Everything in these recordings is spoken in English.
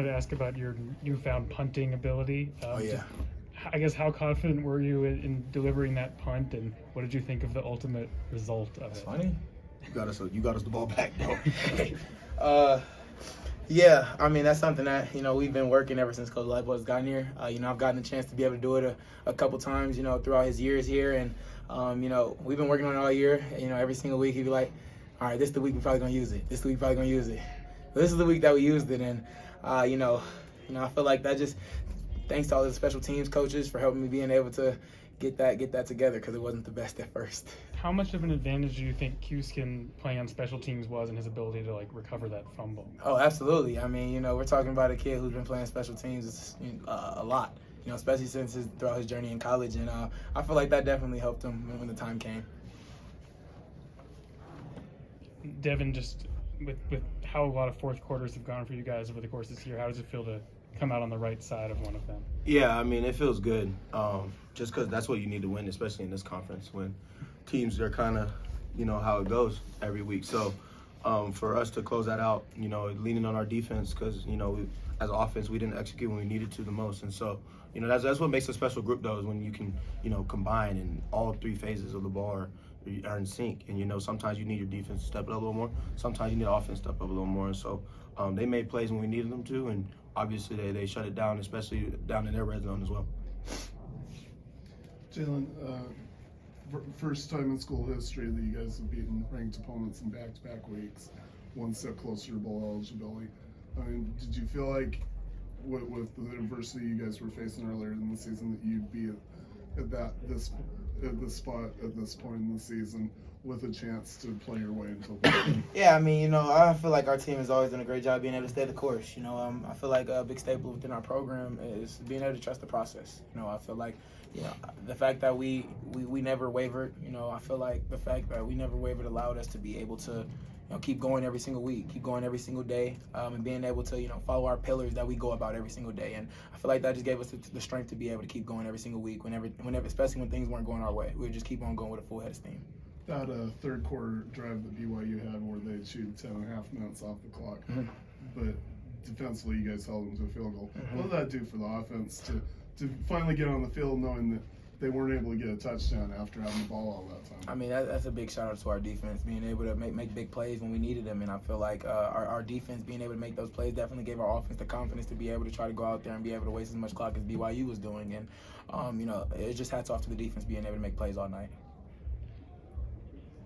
To ask about your newfound punting ability. Oh yeah. I guess how confident were you in delivering that punt, and what did you think of the ultimate result of That's it? funny. You got us the ball back, bro. Yeah, I mean, that's something that, we've been working ever since Coach Lightboy's gotten here. I've gotten a chance to be able to do it a couple times, throughout his years here. And, we've been working on it all year. Every single week he'd be like, all right, this is the week we're probably going to use it. This is the week we're probably going to use it. But this is the week that we used it. And, I feel like that just, thanks to all the special teams coaches for helping me being able to get that together, because it wasn't the best at first. How much of an advantage do you think Q-Skin playing on special teams was in his ability to recover that fumble? Oh, absolutely. I mean, we're talking about a kid who's been playing special teams a lot, especially throughout his journey in college. And I feel like that definitely helped him when the time came. Devin, just with how a lot of fourth quarters have gone for you guys over the course of this year, how does it feel to come out on the right side of one of them? Yeah, I mean, it feels good, just because that's what you need to win, especially in this conference when teams are kind of, how it goes every week. So for us to close that out, leaning on our defense, because, as an offense, we didn't execute when we needed to the most. And so, that's what makes a special group, though, is when you can, combine in all three phases of the ball are in sync. And, sometimes you need your defense to step it up a little more. Sometimes you need offense to step up a little more. And so they made plays when we needed them to, and obviously they shut it down, especially down in their red zone as well. Jalon, first time in school history that you guys have beaten ranked opponents in back-to-back weeks, one step closer to bowl eligibility. I mean, did you feel like with the adversity you guys were facing earlier in the season that you'd be at this spot at this point in the season with a chance to play your way until the end? Yeah, I mean, I feel like our team has always done a great job being able to stay the course. I feel like a big staple within our program is being able to trust the process. I feel like, the fact that we never wavered, I feel like the fact that we never wavered allowed us to be able to, keep going every single week, keep going every single day, and being able to, follow our pillars that we go about every single day. And I feel like that just gave us the strength to be able to keep going every single week, whenever, especially when things weren't going our way. We would just keep on going with a full head of steam. That third quarter drive that BYU had where they chewed 10.5 minutes off the clock, but defensively you guys held them to a field goal. What did that do for the offense to finally get on the field knowing that they weren't able to get a touchdown after having the ball all that time? I mean, that's a big shout out to our defense, being able to make big plays when we needed them. And I feel like our defense being able to make those plays definitely gave our offense the confidence to be able to try to go out there and be able to waste as much clock as BYU was doing. And, it just hats off to the defense being able to make plays all night.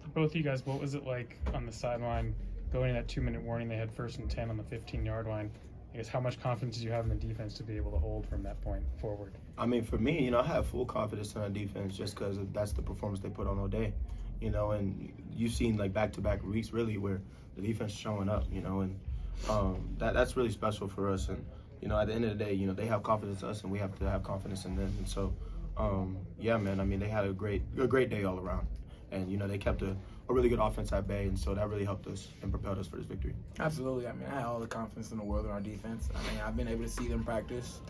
For both of you guys, what was it like on the sideline going in that 2-minute warning? They had 1st and 10 on the 15-yard line. I guess how much confidence do you have in the defense to be able to hold from that point forward? I mean, for me, I have full confidence in our defense just because that's the performance they put on all day, and you've seen back-to-back weeks really where the defense is showing up, and that's really special for us. And, at the end of the day, they have confidence in us and we have to have confidence in them. And so, yeah, man, I mean, they had a great day all around. And, they kept a really good offense at bay, and so that really helped us and propelled us for this victory. Absolutely. I mean, I had all the confidence in the world in our defense. I mean, I've been able to see them practice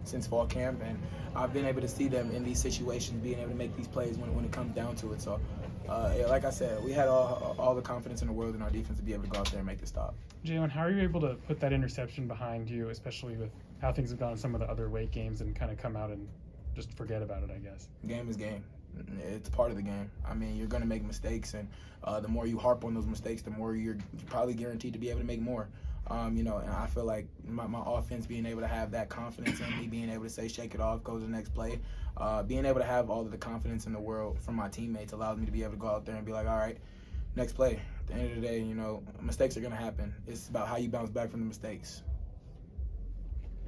since fall camp, and I've been able to see them in these situations being able to make these plays when it comes down to it. So, yeah, like I said, we had all the confidence in the world in our defense to be able to go out there and make the stop. Jalon, how are you able to put that interception behind you, especially with how things have gone in some of the other weight games, and kind of come out and just forget about it, I guess? Game is game. It's part of the game. I mean, you're going to make mistakes, and the more you harp on those mistakes, the more you're probably guaranteed to be able to make more. And I feel like my offense being able to have that confidence in me, being able to say, shake it off, go to the next play, being able to have all of the confidence in the world from my teammates allows me to be able to go out there and be like, all right, next play. At the end of the day, mistakes are going to happen. It's about how you bounce back from the mistakes.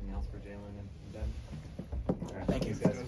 Anything else for Jalon and Ben? Thank you, guys.